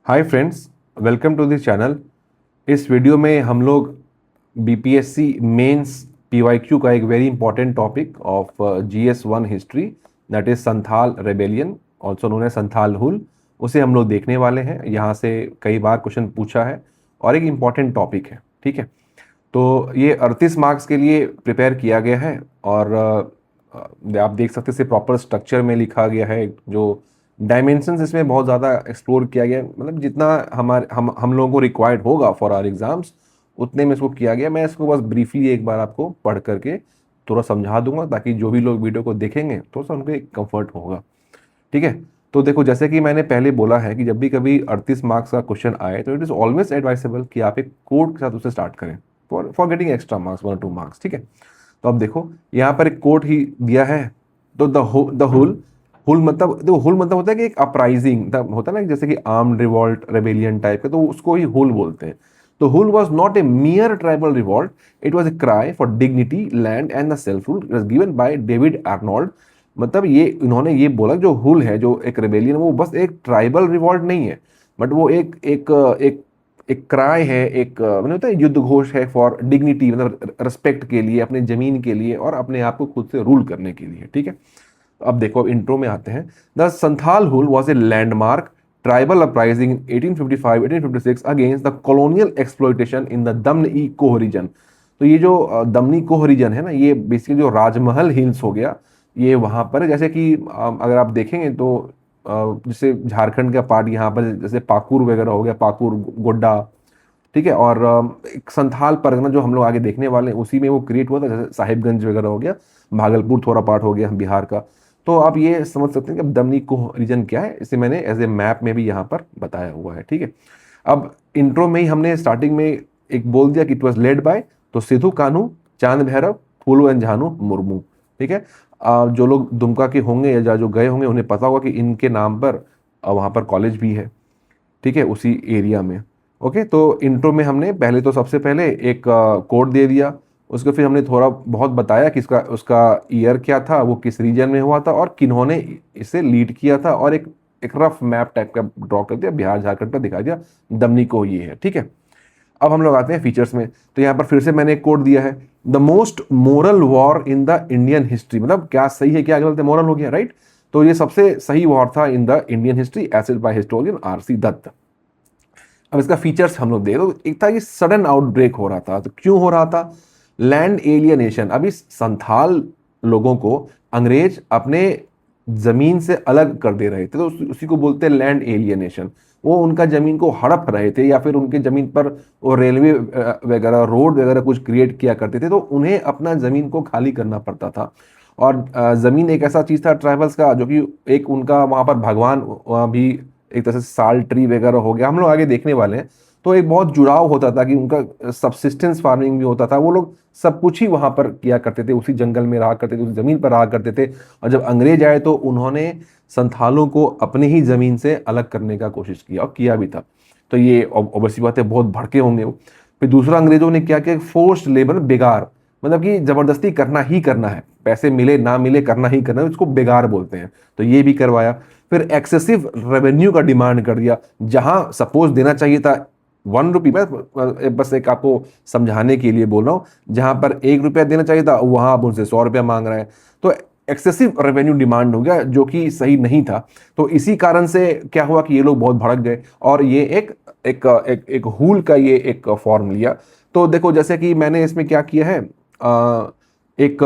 Hi friends, welcome to this channel. इस video में हम लोग बीपीएससी मेंस पीवाईक्यू का एक very important topic of GS1 history, that is Santhal rebellion, also known as Santhal Hul, उसे हम लोग देखने वाले हैं। यहाँ से कई बार क्वेश्चन पूछा है और एक इम्पॉर्टेंट टॉपिक है। ठीक है, तो ये 38 मार्क्स के लिए प्रिपेयर किया गया है और आप देख सकते हैं इसे प्रॉपर स्ट्रक्चर में लिखा गया है। जो डायमेंशंस इसमें बहुत ज़्यादा एक्सप्लोर किया गया है, मतलब जितना हम लोगों को रिक्वायर्ड होगा फॉर आवर एग्जाम्स उतने में इसको किया गया। मैं इसको बस ब्रीफली एक बार आपको पढ़ करके थोड़ा समझा दूंगा ताकि जो भी लोग वीडियो को देखेंगे थोड़ा सा उनको एक कंफर्ट होगा। ठीक है, तो देखो, जैसे कि मैंने पहले बोला है कि जब भी कभी 38 मार्क्स का क्वेश्चन आए तो इट इज़ ऑलवेज एडवाइसेबल कि आप एक कोड के साथ उसे स्टार्ट करें for getting extra marks, 1 or 2 marks. ठीक है, तो अब देखो यहाँ पर एक कोड ही दिया है। तो द हुल, हुल मतलब, देखो हुल मतलब होता है कि एक अपराइजिंग होता है ना, जैसे कि आर्म्ड रिवॉल्ट, रेबेलियन टाइप का, तो उसको ही हुल बोलते हैं। तो Hul was not a mere tribal revolt, it was a cry for dignity, land and the self rule, it was given by David Arnold. मतलब ये इन्होंने ये बोला जो हुल है, जो एक रेबेलियन, वो बस एक ट्राइबल रिवॉल्ट नहीं है, बट वो एक एक एक एक क्राई है, एक मतलब होता है युद्ध घोष है फॉर डिग्निटी, मतलब रिस्पेक्ट के लिए, अपने जमीन के लिए और अपने आप को खुद से रूल करने के लिए। ठीक है, अब देखो, अब इंट्रो में आते हैं। The Santhal Hul was a landmark tribal uprising in 1855-1856 against the colonial exploitation in the Damin-i-Koh region. तो ये जो दमनी कोह रीजन है ना, ये बेसिकली जो राजमहल हिल्स हो गया, ये वहाँ पर है। जैसे कि अगर आप देखेंगे तो जैसे झारखंड का पार्ट यहाँ पर, जैसे पाकुर वगैरह हो गया, पाकुर, गोड्डा। ठीक है, और एक संथाल परगना जो हम लोग आगे देखने वाले हैं उसी में वो क्रिएट हुआ था, जैसे साहिबगंज वगैरह हो गया, भागलपुर थोड़ा पार्ट हो गया बिहार का। तो आप ये समझ सकते हैं कि अब दमनी कोह रीजन क्या है, इसे मैंने एज ए मैप में भी यहाँ पर बताया हुआ है। ठीक है, अब इंट्रो में ही हमने स्टार्टिंग में एक बोल दिया कि इट वॉज लेड बाय, तो सिद्धू कान्हू, चांद भैरव, फूलो एंड झानू मुर्मू। ठीक है, जो लोग दुमका के होंगे या जो गए होंगे उन्हें पता होगा कि इनके नाम पर वहाँ पर कॉलेज भी है। ठीक है, उसी एरिया में। ओके, तो इंट्रो में हमने पहले तो सबसे पहले एक कोड दे दिया, उसको फिर हमने थोड़ा बहुत बताया कि इसका उसका ईयर क्या था, वो किस रीजन में हुआ था और किन्होंने इसे लीड किया था, और एक रफ मैप टाइप का ड्रॉ कर दिया, बिहार झारखंड पर दिखा दिया दमनी को ये है। ठीक है, अब हम लोग आते हैं फीचर्स में। तो यहाँ पर फिर से मैंने एक कोड दिया है, the most moral war in the Indian history, मतलब क्या सही है क्या गलत है, मोरल हो गया, राइट। तो ये सबसे सही वॉर था in the Indian history as said by historian RC Dutt. अब इसका फीचर्स हम लोग देख, तो एक था कि सडन आउटब्रेक हो रहा था। तो क्यों हो रहा था? Land alienation. अभी संथाल लोगों को अंग्रेज अपने जमीन से अलग कर दे रहे थे, तो उसी को बोलते हैं लैंड एलियनेशन। वो उनका जमीन को हड़प रहे थे, या फिर उनके जमीन पर वो रेलवे वगैरह, रोड वगैरह कुछ क्रिएट किया करते थे, तो उन्हें अपना जमीन को खाली करना पड़ता था। और जमीन एक ऐसा चीज था ट्राइबल्स का, जो कि एक उनका वहां पर भगवान भी, एक तरह से साल ट्री वगैरह हो गया, हम लोग आगे देखने वाले हैं। तो एक बहुत जुड़ाव होता था कि उनका सब्सिस्टेंस फार्मिंग भी होता था, वो लोग सब कुछ ही वहां पर किया करते थे, उसी जंगल में रहा करते थे, उसी जमीन पर रहा करते थे। और जब अंग्रेज आए तो उन्होंने संथालों को अपने ही जमीन से अलग करने का कोशिश किया और किया भी था। तो ये ऑब्वियसली बात है, बहुत भड़के होंगे वो। फिर दूसरा अंग्रेजों ने क्या किया, फोर्स्ड लेबर, बेगार, मतलब कि जबरदस्ती करना ही करना है, पैसे मिले ना मिले करना ही करना है, उसको बेगार बोलते हैं। तो ये भी करवाया। फिर एक्सेसिव रेवेन्यू का डिमांड कर दिया, जहां सपोज देना चाहिए था 1 रुपी, बस एक आपको समझाने के लिए बोल रहा हूं, जहां पर 1 रुपया देना चाहिए था वहां आप उनसे 100 रुपया मांग रहे हैं। तो एक्सेसिव रेवेन्यू डिमांड हो गया, जो कि सही नहीं था। तो इसी कारण से क्या हुआ कि ये लोग बहुत भड़क गए और ये एक एक एक, एक हुल का ये एक फॉर्म लिया। तो देखो, जैसे कि मैंने इसमें क्या किया है, एक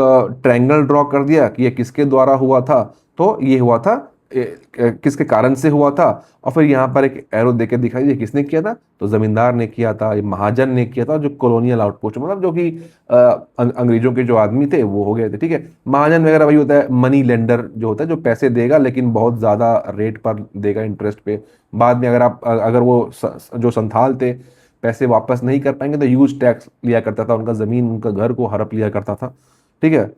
ट्रायंगल ड्रॉ कर दिया कि ये किसके द्वारा हुआ था। तो ये हुआ था किसके कारण से हुआ था, और फिर यहाँ पर एक एरो देके दिखाई दिया किसने किया था। तो जमींदार ने किया था, ये महाजन ने किया था, जो कॉलोनियल आउटपोस्ट, मतलब जो कि अंग्रेजों के जो आदमी थे वो हो गए थे। ठीक है, महाजन वगैरह वही होता है, मनी लेंडर जो होता है, जो पैसे देगा लेकिन बहुत ज्यादा रेट पर देगा, इंटरेस्ट पे। बाद में अगर वो जो संथाल थे पैसे वापस नहीं कर पाएंगे तो यूज टैक्स लिया करता था, उनका जमीन, उनका घर को हड़प लिया करता था। ठीक है,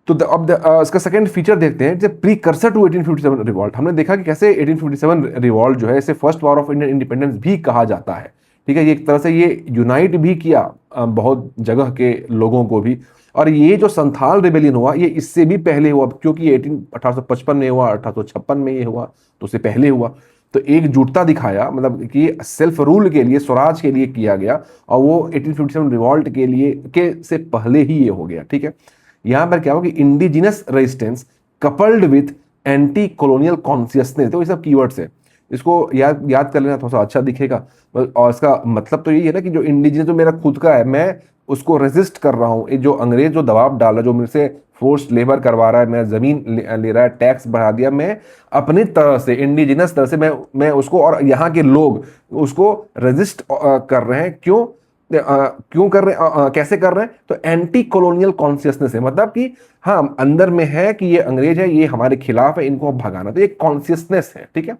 तो अब इसका सेकंड फीचर देखते हैं, जब प्रीकर्सर टू 1857 रिवॉल्ट। हमने देखा कि कैसे 1857 रिवॉल्ट जो है इसे first war of Indian independence भी कहा जाता है। ठीक है, ये एक तरह से ये यूनाइट भी किया बहुत जगह के लोगों को भी। और ये जो संथाल रिबेलियन हुआ ये इससे भी पहले हुआ, क्योंकि 1855 में हुआ, 1856 में ये हुआ, तो उससे पहले हुआ। तो एकजुटता दिखाया, मतलब कि सेल्फ रूल के लिए, स्वराज के लिए किया गया, और वो 1857 रिवॉल्ट के लिए के से पहले ही ये हो गया। ठीक है, यहां पर क्या हो कि indigenous resistance coupled with anti colonial consciousness, तो ये सब कीवर्ड्स है, इसको याद कर लेना, थोड़ा सा अच्छा दिखेगा। और इसका मतलब तो यही है ना कि जो इंडिजिनस जो मेरा खुद का है, मैं उसको रेजिस्ट कर रहा हूँ। ये जो अंग्रेज जो दबाव डाल रहा है, जो मेरे से फोर्स लेबर करवा रहा है, मेरा जमीन ले रहा है, टैक्स बढ़ा दिया, मैं अपनी तरह से इंडिजिनस तरह से मैं उसको, और यहाँ के लोग उसको रेजिस्ट कर रहे हैं। क्यों कर रहे हैं, कैसे कर रहे हैं? तो एंटी कॉलोनियल कॉन्शियसनेस है, मतलब कि हाँ, अंदर में है कि ये अंग्रेज है, ये हमारे खिलाफ है, इनको भगाना, तो ये कॉन्शियसनेस है। ठीक है,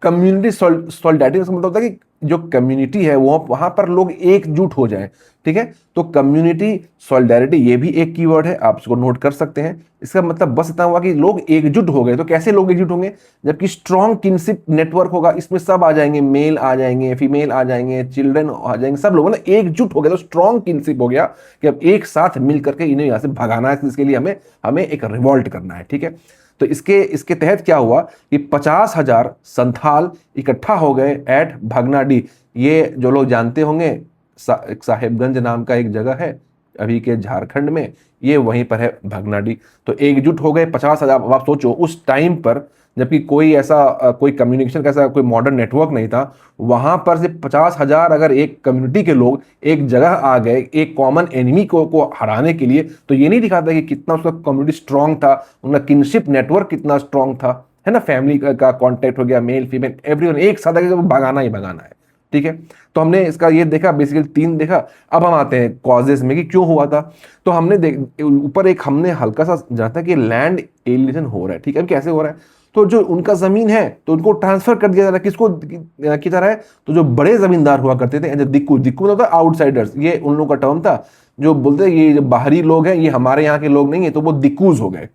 कम्युनिटी सॉलिडारिटी का मतलब होता है कि जो कम्युनिटी है वो वहां पर लोग एकजुट हो जाएं। ठीक है, तो कम्युनिटी सॉलिडारिटी ये भी एक कीवर्ड है, आप इसको नोट कर सकते हैं। इसका मतलब बस इतना हुआ कि लोग एकजुट हो गए। तो कैसे लोग एकजुट होंगे? जबकि स्ट्रॉन्ग किनशिप नेटवर्क होगा, इसमें सब आ जाएंगे, मेल आ जाएंगे, फीमेल आ जाएंगे, चिल्ड्रन आ जाएंगे, सब लोग मतलब एकजुट हो गए, तो स्ट्रॉन्ग किनशिप हो गया कि अब एक साथ मिल करके इन्हें यहां से भगाना है, इसके लिए हमें हमें एक रिवॉल्ट करना है। ठीक है, तो इसके तहत क्या हुआ कि 50,000 संथाल इकट्ठा हो गए एट भगनाडी। ये जो लोग जानते होंगे, साहेबगंज नाम का एक जगह है अभी के झारखंड में, ये वहीं पर है भगनाडी। तो एकजुट हो गए 50,000। आप सोचो उस टाइम पर, जबकि कोई ऐसा कोई कम्युनिकेशन का ऐसा कोई मॉडर्न नेटवर्क नहीं था, वहां पर से 50,000 अगर एक कम्युनिटी के लोग एक जगह आ गए एक कॉमन एनिमी को हराने के लिए, तो ये नहीं दिखाता कि कितना उसका कम्युनिटी स्ट्रांग था, उनका किनशिप नेटवर्क कितना स्ट्रांग था, है ना। फैमिली का कॉन्टेक्ट हो गया, मेल फीमेल एवरीवन एक साथ आगे भगाना ही भगाना है। ठीक है, तो हमने इसका ये देखा, बेसिकली 3 देखा। अब हम आते हैं कॉजेज में कि क्यों हुआ था। तो हमने ऊपर एक हमने हल्का सा जाना था कि लैंड एलियनेशन हो रहा है। ठीक है, अब कैसे हो रहा है? तो जो उनका जमीन है तो उनको ट्रांसफर कर दिया जा रहा है, किसको की तरह है? तो जो बड़े जमींदार हुआ करते थे, दिक्कू दिक्कू मतलब आउटसाइडर्स, ये उन लोगों का टर्म था। जो बोलते हैं ये जो बाहरी लोग हैं, ये हमारे यहाँ के लोग नहीं है, तो वो दिक्कूज हो गए।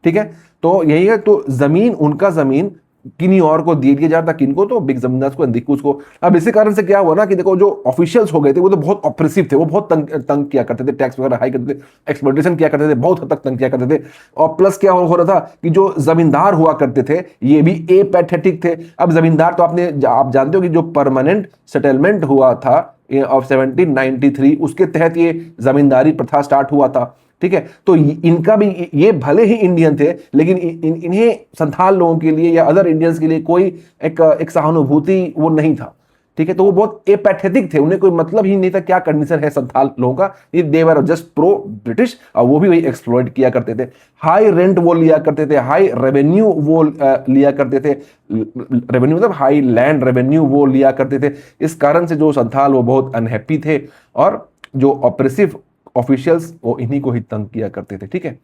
ठीक है, तो यही है, तो जमीन, उनका जमीन किन्हीं और को दे दिया जाता, किनको? तो बिग जमींदार को, दिक्कूज को। अब इसी कारण से क्या हुआ ना कि देखो, जो ऑफिशियल्स हो गए थे वो तो बहुत ऑप्रेसिव थे, वो बहुत तंग किया करते थे, टैक्स वगैरह हाई करते थे, एक्सप्लॉइटेशन किया करते थे, बहुत हद तक तंग किया करते थे। और प्लस क्या हो रहा था कि जो जमींदार हुआ करते थे ये भी एपैथेटिक थे। अब जमींदार तो आप जानते हो कि जो परमानेंट सेटलमेंट हुआ था ऑफ 1793, उसके तहत ये जमींदारी प्रथा स्टार्ट हुआ था। ठीक है, तो इनका भी, ये भले ही इंडियन थे, लेकिन इन्हें संथाल लोगों के लिए या अदर इंडियंस के लिए कोई एक सहानुभूति वो नहीं था। ठीक है, तो वो बहुत एपैथेटिक थे, उन्हें कोई मतलब ही नहीं था क्या कंडीशन है संथाल लोगों का। ये दे वर जस्ट प्रो ब्रिटिश, और वो भी वही एक्सप्लॉइट किया करते थे। हाई रेंट वो लिया करते थे, हाई रेवेन्यू वो लिया करते थे, रेवेन्यू मतलब हाई लैंड रेवेन्यू वो लिया करते थे। इस कारण से जो संथाल वो बहुत अनहैप्पी थे, और जो ऑपरेसिव ऑफिशियल्स वो इन्हीं को ही तंग किया करते थे। ठीक है,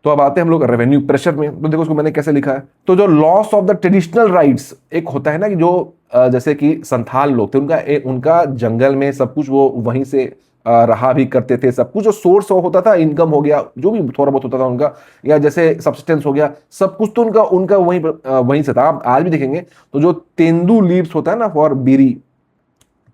तो अब आते हैं हम लोग रेवेन्यू प्रेशर में। तो देखो उसको मैंने कैसे लिखा है। तो जो loss of the traditional rights एक होता है ना, कि जो जैसे कि संथाल लोग थे, उनका जंगल में सब कुछ वो वहीं से रहा भी करते थे, सब कुछ जो सोर्स होता था, इनकम हो गया, जो भी थोड़ा बहुत होता था उनका, या जैसे सब्सटेंस हो गया, सब कुछ तो उनका उनका वहीं से था। आप आज भी देखेंगे तो जो तेंदू लीव्स होता है ना फॉर बीड़ी,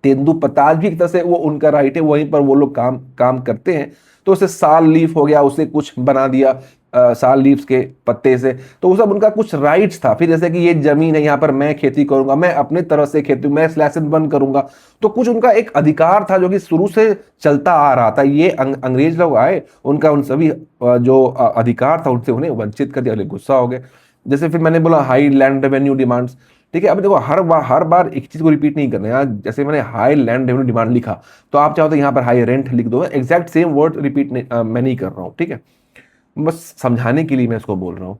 तेंदू पत्ता, आज भी एक तरह से वो उनका राइट है, वहीं पर वो लोग काम काम करते हैं। तो उसे साल लीफ हो गया, उसे कुछ बना दिया साल लीव्स के पत्ते से, तो वो सब उनका कुछ राइट्स था। फिर जैसे कि ये जमीन है, यहाँ पर मैं खेती करूंगा, मैं अपने तरह से खेती, मैं स्लैशन बंद करूंगा, तो कुछ उनका एक अधिकार था जो कि शुरू से चलता आ रहा था। ये अंग्रेज लोग आए, उनका उन सभी जो अधिकार था उनसे उन्हें वंचित कर दिया, गुस्सा हो गए। जैसे फिर मैंने बोला हाई लैंड रेवेन्यू डिमांड्स। ठीक है, अब देखो हर बार एक चीज को रिपीट नहीं करना है। जैसे मैंने हाई लैंड रेवेन्यू डिमांड लिखा, तो आप चाहो तो यहाँ पर हाई रेंट लिख दो, एग्जैक्ट सेम वर्ड रिपीट मैं नहीं कर रहा हूँ। ठीक है, बस समझाने के लिए मैं इसको बोल रहा हूँ।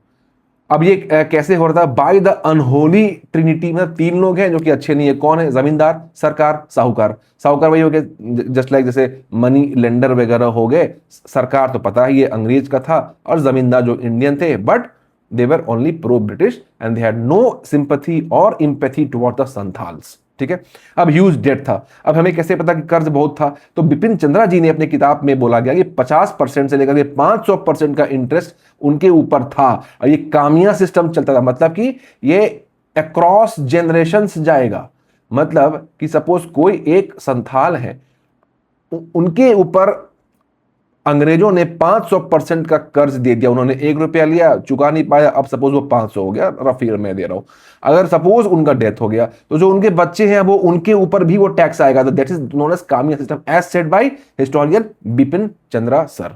अब ये कैसे हो रहा था? बाय द अनहोली ट्रिनिटी, मतलब 3 लोग हैं जो कि अच्छे नहीं है। कौन है? जमींदार, सरकार, साहूकार। साहूकार वही हो गए जस्ट लाइक जैसे मनी लेंडर वगैरह हो गए। सरकार तो पता ही ये अंग्रेज का था, और जमींदार जो इंडियन थे, but they were only pro British and they had no sympathy or empathy toward the Santhals. ठीक है, अब ह्यूज डेट था। अब हमें कैसे पता कि कर्ज बहुत था? तो बिपिन चंद्रा जी ने अपनी किताब में बोला गया कि 50% से लेकर के 500% का इंटरेस्ट उनके ऊपर था, और ये कामिया सिस्टम चलता था। मतलब कि ये अक्रॉस जनरेशंस जाएगा। मतलब कि सपोज कोई एक संथाल है, उनके ऊपर अंग्रेजों ने 500% का कर्ज दे दिया। उन्होंने 1 रुपया लिया, चुका नहीं पाया, अब सपोज वो 500 हो गया, रफ फिगर में दे रहा हूं। अगर सपोज उनका डेथ हो गया तो जो उनके बच्चे हैं वो उनके ऊपर भी वो टैक्स आएगा। तो that is known as Kamiya system as said by historian Bipin Chandra sir.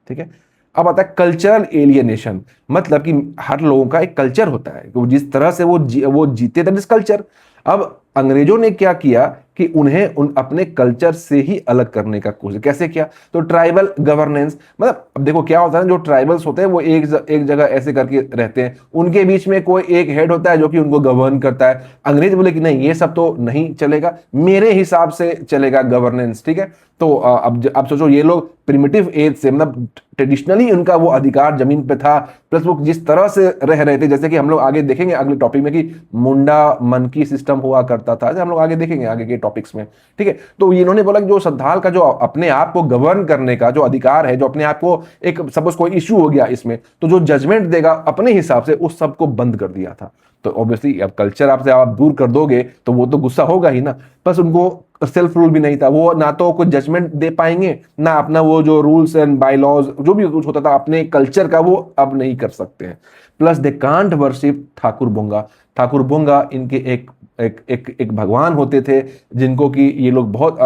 ठीक है, अब आता है कल्चरल एलियनेशन। मतलब कि हर लोगों का एक कल्चर होता है, वो जिस तरह से वो जीते, दैट इज कल्चर। अब अंग्रेजों ने क्या किया कि उन्हें अपने कल्चर से ही अलग करने का कोशिश कैसे किया? तो ट्राइबल गवर्नेंस, मतलब अब देखो क्या होता है, जो ट्राइबल्स होते हैं वो एक जगह ऐसे करके रहते हैं, उनके बीच में कोई एक हेड होता है जो कि उनको गवर्न करता है। अंग्रेज बोले कि नहीं, ये सब तो नहीं चलेगा, मेरे हिसाब से चलेगा गवर्नेंस। ठीक है, तो अब सोचो, ये लोग प्रिमिटिव एज से, मतलब ट्रेडिशनली उनका वो अधिकार जमीन पे था, प्लस वो जिस तरह से रह रहे थे, जैसे कि हम लोग आगे देखेंगे अगले टॉपिक में कि मुंडा मनकी सिस्टम हुआ करता था, हम लोग आगे देखेंगे आगे के टॉपिक्स में। ठीक है, तो इन्होंने बोला कि जो संथाल का जो अपने आप को गवर्न करने का जो अधिकार है, जो अपने आप को एक सपोज कोई इश्यू हो गया इसमें, तो जो जजमेंट देगा अपने हिसाब से, उस सब को बंद कर दिया था। तो ऑब्वियसली अब कल्चर आपसे आप दूर कर दोगे तो वो तो गुस्सा होगा ही ना। बस उनको सेल्फ रूल भी नहीं था, वो ना तो कोई जजमेंट दे पाएंगे, ना अपना वो जो रूल्स एंड बाय लॉज जो भी कुछ होता था अपने कल्चर का, वो अब नहीं कर सकते हैं। Plus they can't worship Thakur Bunga. Thakur Bunga इनके एक भगवान होते थे, जिनको कि ये लोग बहुत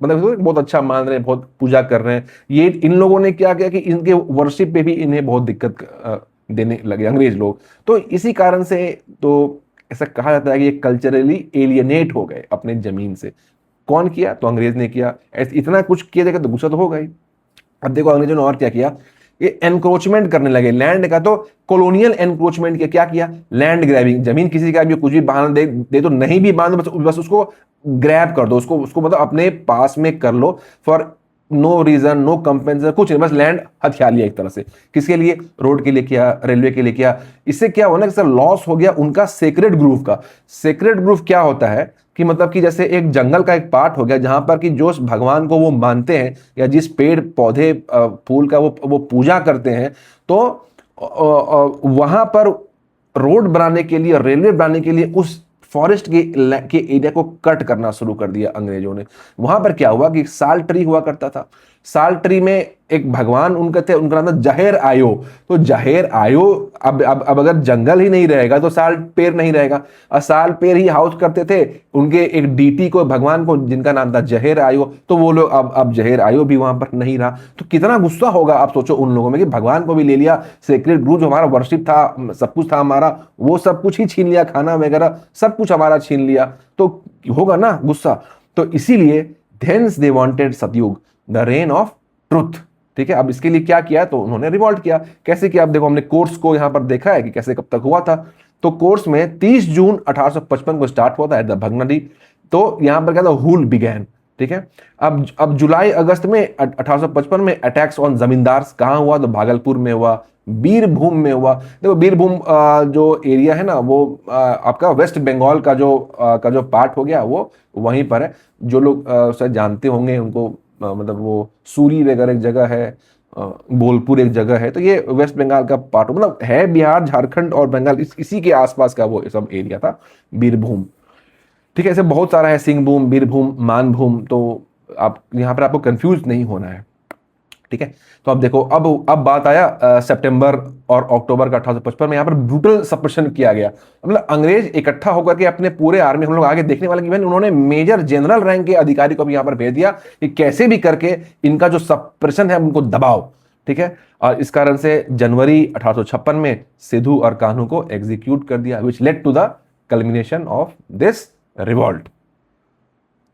मतलब बहुत अच्छा मान रहे हैं, बहुत पूजा कर रहे हैं। ये इन लोगों ने क्या किया कि इनके वर्शिप पे भी इन्हें बहुत दिक्कत देने लगे अंग्रेज लोग। तो इसी कारण से तो ऐसा कहा जाता है कि ये कल्चरली एलियनेट हो गए अपने जमीन से। कौन किया? तो अंग्रेज ने किया। ऐसे इतना कुछ किया जाएगा तो गुस्सा तो होगा ही। अब देखो अंग्रेजों ने और क्या किया, ये एनक्रोचमेंट करने लगे लैंड का। तो कॉलोनियल एनक्रोचमेंट के क्या किया? Land grabbing. जमीन किसी का भी कुछ भी बहाना दे तो नहीं भी बांधो, बस उसको ग्रैब कर दो, उसको मतलब अपने पास में कर लो, for no reason, no compensation, कुछ नहीं, बस लैंड हथिया लिया एक तरह से। किसके लिए? रोड के लिए किया, रेलवे के लिए किया। इससे क्या हुआ ना कि सर लॉस हो गया उनका सेक्रेड ग्रूव का। सेक्रेड ग्रूव क्या होता है कि मतलब कि जैसे एक जंगल का एक पार्ट हो गया, जहां पर कि जो भगवान को वो मानते हैं या जिस पेड़ पौधे फूल का वो पूजा करते हैं, तो वहां पर रोड बनाने के लिए, रेलवे बनाने के लिए उस फॉरेस्ट के एरिया को कट करना शुरू कर दिया अंग्रेजों ने। वहां पर क्या हुआ कि साल ट्री हुआ करता था। साल ट्री में एक भगवान उनके थे, उनका नाम था जहेर आयो। तो जहेर आयो, अब अगर जंगल ही नहीं रहेगा तो साल पेड़ नहीं रहेगा, और साल पेड़ ही हाउस करते थे उनके एक डीटी को, भगवान को, जिनका नाम था जहेर आयो। तो वो लोग अब जहेर आयो भी वहां पर नहीं रहा। तो कितना गुस्सा होगा आप सोचो उन लोगों में कि भगवान को भी ले लिया, सेक्रेट ग्रूव जो हमारा वर्शिप था, सब कुछ था हमारा, वो सब कुछ ही छीन लिया, खाना वगैरह सब कुछ हमारा छीन लिया, तो होगा ना गुस्सा। तो इसीलिए धेंस दे वांटेड सतयुग, द रेन ऑफ ट्रुथ। ठीक है, अब इसके लिए क्या किया? तो उन्होंने रिवॉल्ट किया। कैसे किया? अब देखो हमने कोर्स को यहां पर देखा है कि कैसे कब तक हुआ था। तो कोर्स में 30 जून 1855 को स्टार्ट हुआ था एट द भगनडी। तो यहां पर क्या था? हुल बिगैन। ठीक है, अब जुलाई अगस्त में 1855 में अटैक्स ऑन जमींदार कहां हुआ? तो भागलपुर में हुआ, बीरभूम में हुआ। देखो बीरभूम जो एरिया है ना, वो आपका वेस्ट बंगाल का जो पार्ट हो गया, वो वहीं पर है। जो लोग शायद जानते होंगे उनको, मतलब वो सूरी वगैरह एक जगह है, बोलपुर एक जगह है, तो ये वेस्ट बंगाल का पार्ट, मतलब है बिहार, झारखंड और बंगाल, इसी के आसपास का वो सब एरिया था बीरभूम। ठीक है, ऐसे बहुत सारा है, सिंहभूम, बीरभूम, मानभूम। तो आप यहाँ पर आपको कंफ्यूज नहीं होना है। ठीक है, तो अब देखो, अब बात आया सितंबर और अक्टूबर का 1855 में। यहाँ पर ब्रूटल सप्रेशन किया गया। मतलब अंग्रेज इकट्ठा होकर के अपने पूरे आर्मी, हम लोग आगे देखने वाले कि उन्होंने मेजर जनरल रैंक के अधिकारी को भी यहाँ पर भेज दिया कि कैसे भी करके इनका जो सप्रेशन है उनको दबाओ। ठीक है, और इस कारण से जनवरी 1856 में सिद्धू और कान्हू को एग्जीक्यूट कर दिया, which led to the culmination of this revolt.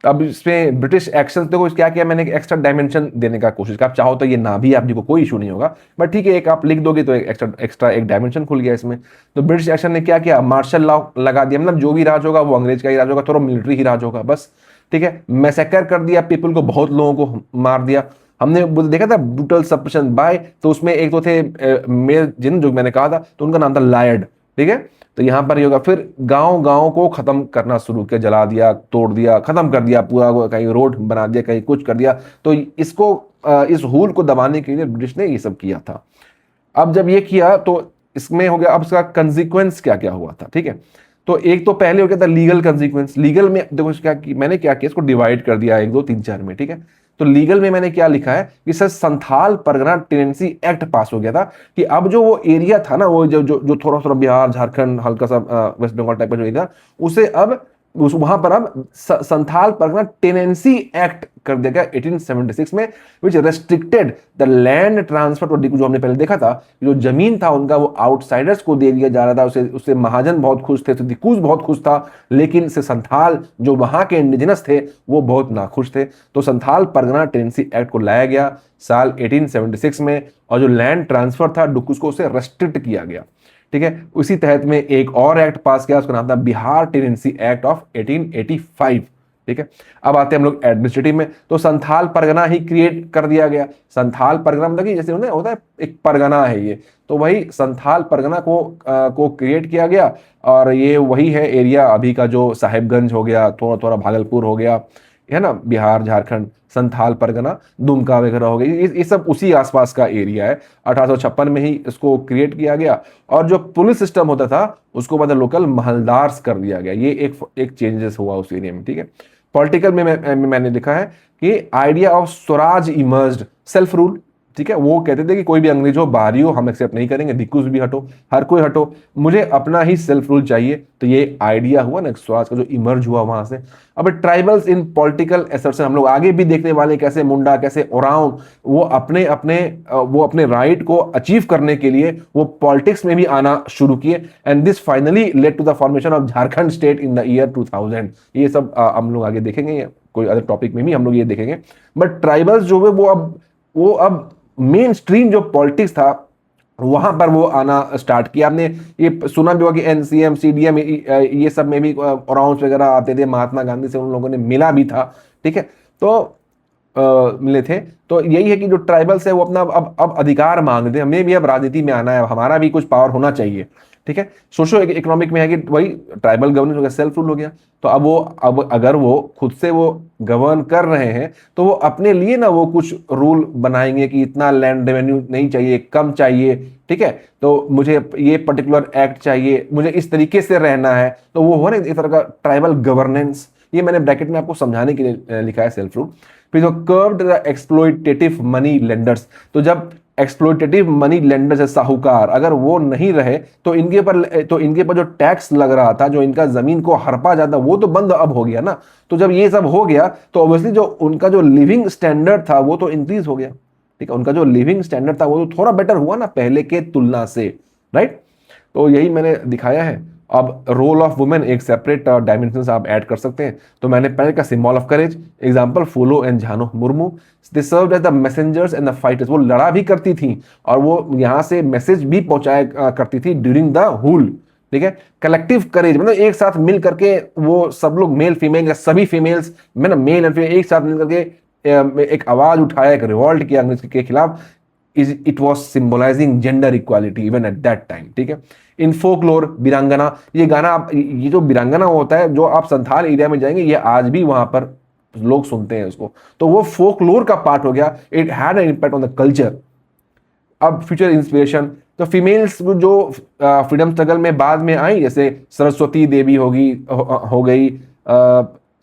अब इसमें ब्रिटिश एक्शन देखो क्या किया, मैंने एक एक्स्ट्रा डायमेंशन देने का कोशिश किया। आप चाहो तो ये ना भी आपको कोई इशू नहीं होगा, बट ठीक है, एक आप लिख दोगे तो एक एक्स्ट्रा एक डायमेंशन खुल गया इसमें। तो ब्रिटिश एक्शन ने क्या किया? मार्शल लॉ लगा दिया। मतलब जो भी राज होगा वो अंग्रेज का ही राज होगा, थोड़ा मिलिट्री ही राज होगा बस। ठीक है, मैसेकर कर दिया पीपल को, बहुत लोगों को मार दिया। हमने देखा था ब्रूटल सप्रेशन बाय, तो उसमें एक तो थे मेल जिन, जो मैंने कहा था, तो उनका नाम था लायड। ठीक है, तो यहां पर ये होगा। फिर गांव को खत्म करना शुरू किया, जला दिया, तोड़ दिया, खत्म कर दिया पूरा, कहीं रोड बना दिया, कहीं कुछ कर दिया। तो इसको इस हुल को दबाने के लिए ब्रिटिश ने ये सब किया था। अब जब ये किया तो इसमें हो गया, अब इसका कंसिक्वेंस क्या क्या हुआ था। ठीक है, तो एक तो पहले हो गया था लीगल कंसिक्वेंस। लीगल में देखो मैंने क्या किया, इसको डिवाइड कर दिया 1 2 3 4 में। ठीक है, तो लीगल में मैंने क्या लिखा है कि sir Santhal Pargana tenancy act पास हो गया था कि अब जो वो एरिया था ना, वो जो जो, जो थोड़ा थोड़ा बिहार झारखंड हल्का सा वेस्ट बंगाल टाइप का जो एरिया, उसे अब वहां पर अब संथाल परगना टेनेंसी एक्ट कर दिया गया 1876 में, which restricted the land transfer to, जो हमने पहले देखा था, जो जमीन था उनका वो आउटसाइडर्स को दे दिया जा रहा था, उससे महाजन बहुत खुश थे, तो दिक्कूज बहुत खुश था, लेकिन से संथाल जो वहां के इंडिजिनस थे वो बहुत नाखुश थे। तो संथाल परगना टेनेंसी एक्ट को लाया गया साल 1876 में, और जो लैंड ट्रांसफर था उसको उसे रेस्ट्रिक्ट किया गया। ठीक है, उसी तहत में एक और एक्ट पास किया, उसका नाम था बिहार टेनेंसी एक्ट ऑफ 1885। ठीक है, अब आते हैं हम लोग एडमिनिस्ट्रेटिव में। तो संथाल परगना ही क्रिएट कर दिया गया। संथाल परगना मतलब कि जैसे होता है एक परगना है ये, तो वही संथाल परगना को क्रिएट किया गया, और ये वही है एरिया अभी का जो साहिबगंज हो गया, थोड़ा थोड़ा भागलपुर हो गया, है ना, बिहार झारखंड, संथाल परगना, दुमका वगैरह हो गई, ये सब उसी आसपास का एरिया है। 1856 में ही इसको क्रिएट किया गया, और जो पुलिस सिस्टम होता था उसको बाद लोकल महलदार्स कर दिया गया। ये एक चेंजेस हुआ उस एरिया में। ठीक है, पॉलिटिकल में मैंने लिखा है कि idea of Swaraj emerged, self rule. ठीक है, वो कहते थे कि कोई भी अंग्रेज हो, बाहरी हो, हम एक्सेप्ट नहीं करेंगे, दिक्कुस भी हटो, हर कोई हटो, मुझे अपना ही सेल्फ रूल चाहिए। तो ये आइडिया हुआ ना स्वराज का जो इमर्ज हुआ वहां से। अब ट्राइबल्स इन पॉलिटिकल एसर्शन हम लोग आगे भी देखने वाले, कैसे मुंडा, कैसे ओरांव, वो अपने राइट को अचीव करने के लिए वो पॉलिटिक्स में भी आना शुरू किए, and this finally led to the formation of Jharkhand state in the year 2000। ये सब हम लोग आगे देखेंगे, कोई अदर टॉपिक में भी हम लोग ये देखेंगे। बट ट्राइबल्स जो है वो अब मेन स्ट्रीम जो पॉलिटिक्स था वहां पर वो आना स्टार्ट किया। आपने ये सुना भी होगा कि एनसीएम, सीडीएम, ये सब में भी अराउंड वगैरह आते थे, महात्मा गांधी से उन लोगों ने मिला भी था। ठीक है, तो मिले थे। तो यही है कि जो ट्राइबल्स है वो अपना अब अधिकार मांग रहे थे, हमें भी अब राजनीति में आना है, हमारा भी कुछ पावर होना चाहिए। ठीक है, सोशो इकोनॉमिक में है कि वही ट्राइबल गवर्नेंस हो गया, सेल्फ रूल हो गया। तो अब अगर वो खुद से वो गवर्न कर रहे हैं तो वो अपने लिए ना वो कुछ रूल बनाएंगे कि इतना लैंड रेवेन्यू नहीं चाहिए, कम चाहिए। ठीक है, तो मुझे ये पर्टिकुलर एक्ट चाहिए, मुझे इस तरीके से रहना है। तो वो हो ना इस तरह का ट्राइबल गवर्नेंस। ये मैंने ब्रैकेट में आपको समझाने के लिए लिखा है, सेल्फ रूल। फिर जो curved the exploitative money lenders, तो जब एक्सप्लॉयटेटिव मनी लेंडर्स है, साहूकार, अगर वो नहीं रहे तो इनके पर जो टैक्स लग रहा था, जो इनका जमीन को हड़पा जाता, वो तो बंद अब हो गया ना। तो जब ये सब हो गया तो ऑब्वियसली जो उनका जो लिविंग स्टैंडर्ड था वो तो इंक्रीज हो गया। ठीक है, उनका जो लिविंग स्टैंडर्ड था वो तो थोड़ा बेटर हुआ ना पहले के तुलना से, राइट। तो यही मैंने दिखाया है। अब रोल ऑफ वुमेन एक सेपरेट डायमेंशन आप ऐड कर सकते हैं। तो मैंने पहले का symbol of courage, example Phulo and Jhano Murmu, they served as the messengers and the fighters. वो लड़ा भी करती थी और वो यहाँ से मैसेज भी पहुंचाया करती थी ड्यूरिंग द हुल। ठीक है, कलेक्टिव करेज मतलब एक साथ मिल करके वो सब लोग, मेल फीमेल या सभी फीमेल्स में ना, मेल एंड फीमेल एक साथ मिल करके एक आवाज उठाया, एक रिवॉल्ट किया अंग्रेज के खिलाफ। It was symbolising gender equality even at that time. ठीक है, इन फोकलोर, बिरंगना, ये गाना ये जो बिरंगना होता है, जो आप संथाल एरिया में जाएंगे, ये आज भी वहां पर लोग सुनते हैं उसको। तो वो फोकलोर का पार्ट हो गया। It had an impact on the culture. अब फ्यूचर इंस्पिरेशन, तो फीमेल्स जो फ्रीडम स्ट्रगल में बाद में आई, जैसे सरस्वती देवी हो गई,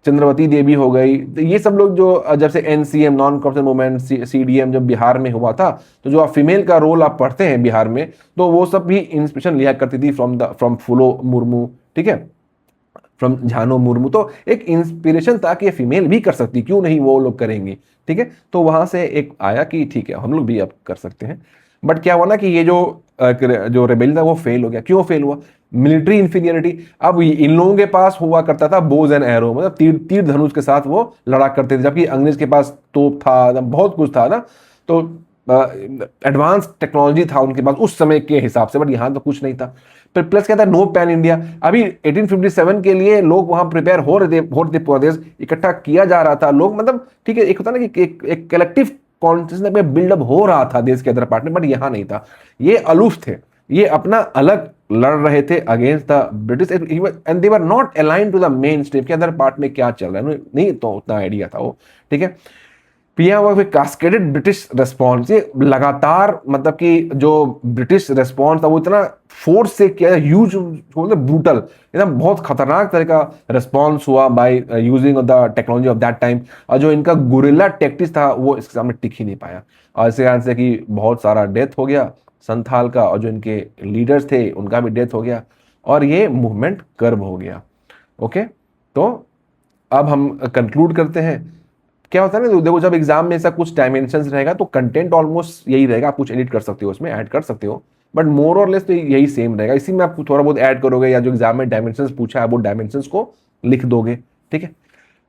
चंद्रवती देवी हो गई, तो ये सब लोग जो जब से NCM, non corporate movement, CDM जब बिहार में हुआ था, तो जो फीमेल का रोल आप पढ़ते हैं बिहार में, तो वो सब भी इंस्पिरेशन लिया करती थी फ्रॉम फूलो मुर्मू। ठीक है, फ्रॉम झानो मुर्मू। तो एक इंस्पिरेशन था कि फीमेल भी कर सकती, क्यों नहीं वो लोग करेंगे। ठीक है, तो वहां से एक आया कि ठीक है हम लोग भी अब कर सकते हैं। बट क्या हुआ ना कि ये जो रेबेलियन था वो फेल हो गया। क्यों फेल हुआ? Military inferiority. अब इन लोगों के पास हुआ करता था बोज एंड एरो, मतलब तीर धनुष के साथ वो लड़ा करते थे, जबकि अंग्रेज के पास तोप था, बहुत कुछ था ना, तो एडवांस टेक्नोलॉजी था उनके पास उस समय के हिसाब से, बट यहाँ तो कुछ नहीं था। फिर प्लस क्या था, नो पैन इंडिया। अभी 1857 के लिए लोग वहां प्रिपेयर हो रहे थे, पूरा देश इकट्ठा किया जा रहा था, लोग मतलब ठीक है, एक होता ना कि एक कलेक्टिव कॉन्शियसनेस में बिल्डअप हो रहा था देश के अदर पार्ट में, बट यहाँ नहीं था। ये अलूफ थे, ये अपना अलग लड़ रहे थे against the British, and they were not align to the mainstream के अदर पार्ट में क्या चल रहा है, नहीं तो उतना आइडिया था वो। ठीक है, पिया हुआ फिर कास्केडेड ब्रिटिश रेस्पॉन्स, ये लगातार मतलब कि जो ब्रिटिश रेस्पॉन्स था वो इतना फोर्स से किया, ह्यूज मतलब ब्रूटल, एकदम बहुत खतरनाक तरह का रेस्पॉन्स हुआ by using the technology of that time. और जो इनका गुरिल्ला टैक्टिक्स था वो इसके सामने टिक ही नहीं पाया, और इसके कारण से कि बहुत सारा डेथ हो गया संथाल का, और जो इनके लीडर्स थे उनका भी डेथ हो गया, और ये मूवमेंट कर्व हो गया। ओके, तो अब हम कंक्लूड करते हैं। क्या होता है ना, देखो जब एग्जाम में ऐसा कुछ डायमेंशंस रहेगा तो कंटेंट ऑलमोस्ट यही रहेगा, आप कुछ एडिट कर सकते हो उसमें, ऐड कर सकते हो, बट मोर और लेस तो यही सेम रहेगा। इसी में आप थोड़ा बहुत ऐड करोगे, या जो एग्जाम में डायमेंशंस पूछा है वो डायमेंशंस को लिख दोगे। ठीक है,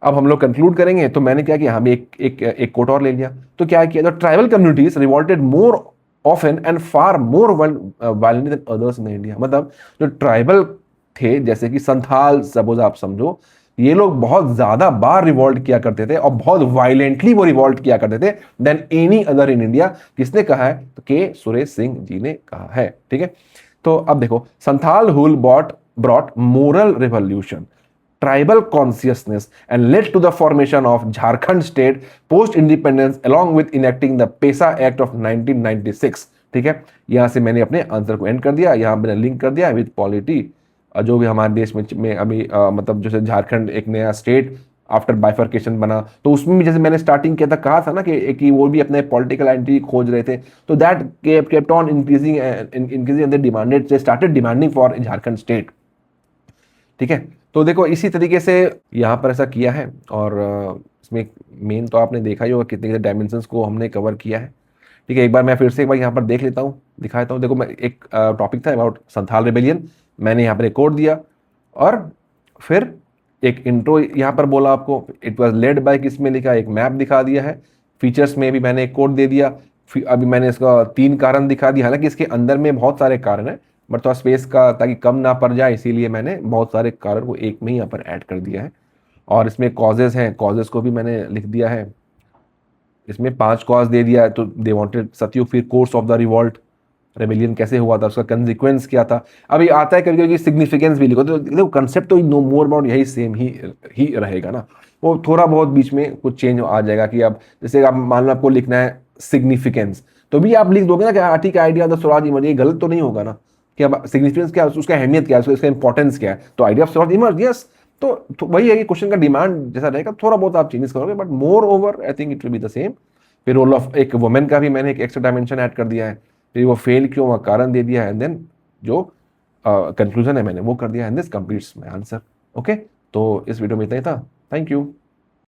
अब हम लोग कंक्लूड करेंगे। तो मैंने क्या किया, हम एक कोट और ले लिया। तो क्या किया, the tribal communities revolted more often and far more violent than others in India. मतलब जो ट्राइबल थे, जैसे कि संथाल सपोज आप समझो, ये लोग बहुत ज्यादा बार रिवॉल्ट किया करते थे और बहुत वायलेंटली वो रिवॉल्ट किया करते थे then any other in India. किसने कहा है, तो के सुरेश सिंह जी ने कहा है। ठीक है, तो अब देखो, Santhal Hul brought moral revolution, tribal consciousness and led to the formation of Jharkhand state post independence along with enacting the PESA Act of 1996। ठीक है, यहां से मैंने अपने आंसर को एंड कर दिया, यहां मैंने लिंक कर दिया विद पॉलिटी, जो भी हमारे देश में अभी मतलब जैसे झारखंड एक नया स्टेट आफ्टर बाइफर्केशन बना, तो उसमें भी जैसे मैंने स्टार्टिंग किया था, कहा था ना कि वो भी अपने पॉलिटिकल आइडेंटिटी खोज रहे थे, तो that kept on increasing they demanded, they started demanding for Jharkhand state. ठीक है, तो देखो इसी तरीके से यहाँ पर ऐसा किया है, और इसमें मेन तो आपने देखा ही होगा कितने कितने डायमेंशंस को हमने कवर किया है। ठीक है, एक बार मैं फिर से एक बार यहाँ पर देख लेता हूँ, दिखा देता हूँ। देखो, मैं एक टॉपिक था अबाउट संथाल रिबेलियन, मैंने यहाँ पर एक कोड दिया, और फिर एक इंट्रो यहाँ पर बोला आपको, इट वॉज लेड बाय, किसमें लिखा, एक मैप दिखा दिया है, फीचर्स में भी मैंने एक कोड दे दिया, अभी मैंने इसका 3 कारण दिखा दिया, हालांकि इसके अंदर में बहुत सारे कारण है, बट थोड़ा स्पेस का ताकि कम ना पड़ जाए, इसीलिए मैंने बहुत सारे कारण को एक में ही यहाँ पर ऐड कर दिया है। और इसमें कॉजेज हैं, कॉजेज को भी मैंने लिख दिया है, इसमें 5 कॉज दे दिया है। तो दे वांटेड सतयुग, फिर course of the revolt, rebellion कैसे हुआ था, उसका कंसिक्वेंस क्या था। अभी आता है कभी कभी सिग्निफिकेंस भी लिखो, तो देखो कंसेप्ट तो नो मोर अबाउट यही सेम ही रहेगा ना, वो थोड़ा बहुत बीच में कुछ चेंज आ जाएगा। कि अब जैसे आप मान लो आपको लिखना है सिग्निफिकेंस, तो भी आप लिख दोगे ना कि ठीक है, idea of the Swaraj emerge, ये गलत तो नहीं होगा ना, कि अब सिग्निफिकेंस क्या है, उसका अहमियत क्या है, उसका इंपॉर्टेंस क्या है, तो idea of Swaraj emerge, yes. तो वही है कि क्वेश्चन का डिमांड जैसा रहेगा, थोड़ा बहुत आप चेंजेस करोगे, but more over I think it will be the same. फिर रोल ऑफ एक वुमेन का भी मैंने एक एक्स्ट्रा डायमेंशन ऐड कर दिया है, फिर वो फेल क्यों हुआ, कारण दे दिया है, एंड देन जो कंक्लूजन है मैंने वो कर दिया, and this completes my answer. Okay, तो इस वीडियो में इतना ही था। Thank you.